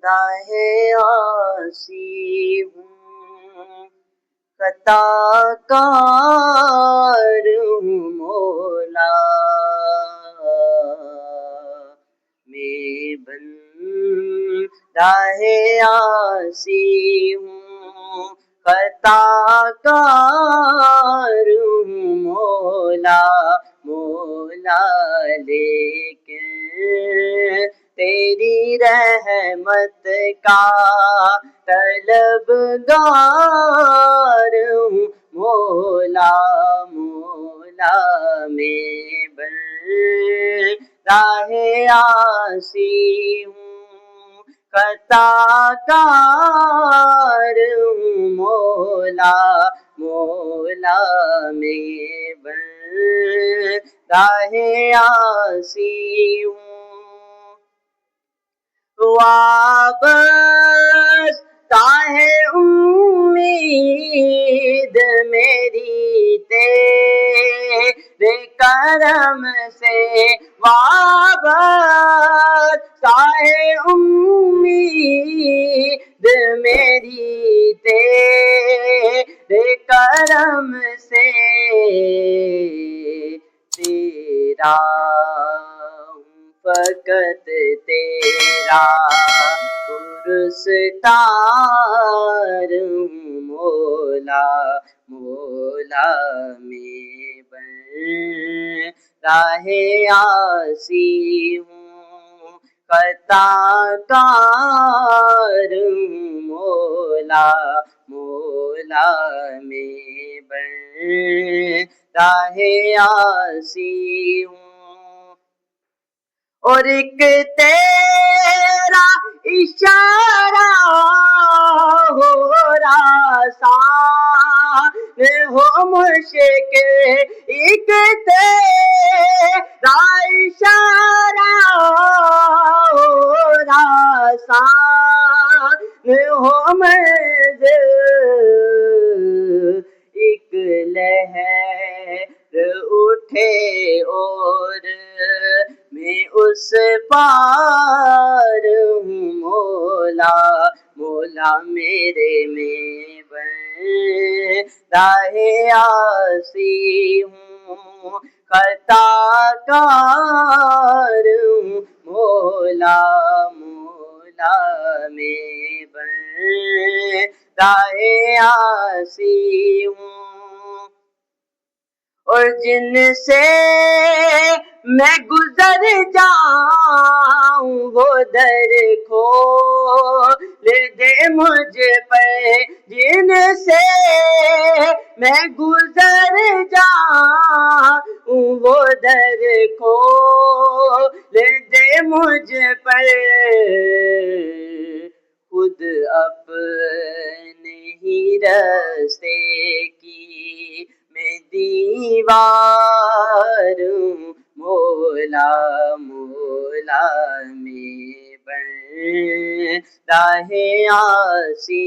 راہے آسی ہوں، خطا کار ہوں مولا، میں راہے آسی ہوں، خطا کار ہوں مولا، مولا لیکن تیری رحمت کا طلبگار ہوں مولا، مولا میں راہ آسی ہوں، خطا کار ہوں مولا، مولا میں راہ آسی ہوں، وابستہ ہے امید میری تیرے کرم سے، وابستہ ہے امید میری تیرے کرم سے، تیرا فقط تیرا پرستار ہوں مولا، مولا میں راہ آسی ہوں، خطا کار ہوں مولا، مولا میں راہ آسی ہوں، اور ایک تیرا اشارہ ہو آسان ہو مشکل، ایک تیرا اشارہ ہو آسان ہو منزل، ایک لہر اٹھے اور میں اس پار ہوں مولا، مولا میرے میں راہ آسی ہوں، خطا کار ہوں مولا، مولا میں راہ آسی ہوں، اور جن سے میں گزر جاؤں وہ در کھول دے مجھ پہ، جن سے میں گزر جاؤں وہ در کھول دے مجھ پر، خود اپنے ہی راستے کی میں دیوار ہوں مولا، مولا میں راہ آسی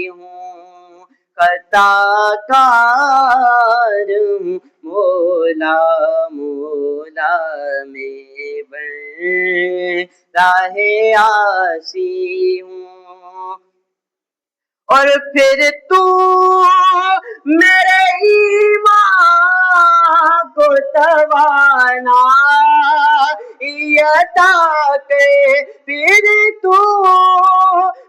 ہوں، خطا کار ہوں مولا، مولا میں راہ آسی ہوں، اور پھر تو میرے ایمان کو توانائی عطا کرے، پھر تو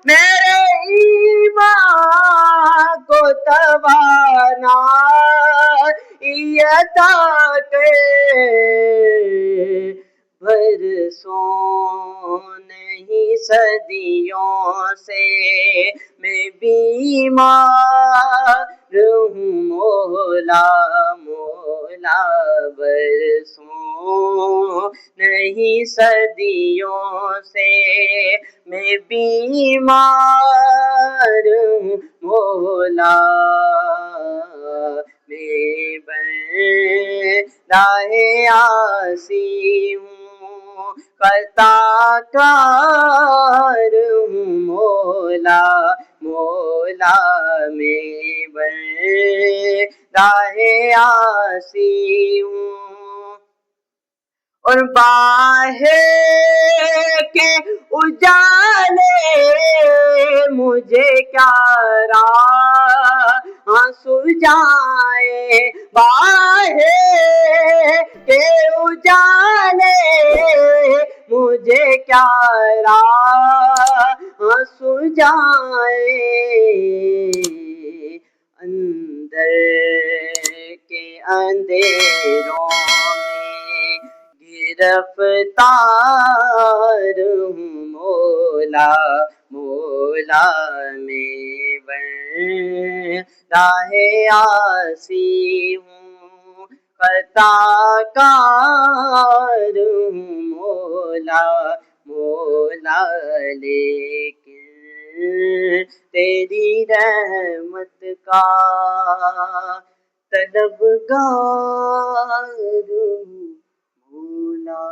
میرے ایمان کو توانائی عطا کرے، برسوں نہیں صدیوں سے میں بیمار ہوں مولا، مولا برسوں نہیں صدیوں سے میں بیمار ہوں مولا، میں راہ آسی ہوں، خطا کار ہوں مولا، مولا میں راہ آسی ہوں، اور باہر کے اجالے کیا راہ آنسو جائے باہے کہ اجالے مجھے کیا راہ آنسو جائے اندر کے اندھیروں میں گرفتار ہوں مولا مولا میں راہ آسی ہوں خطا کار ہوں مولا مولا لیکن تیری رحمت کا طلبگار ہوں مولا.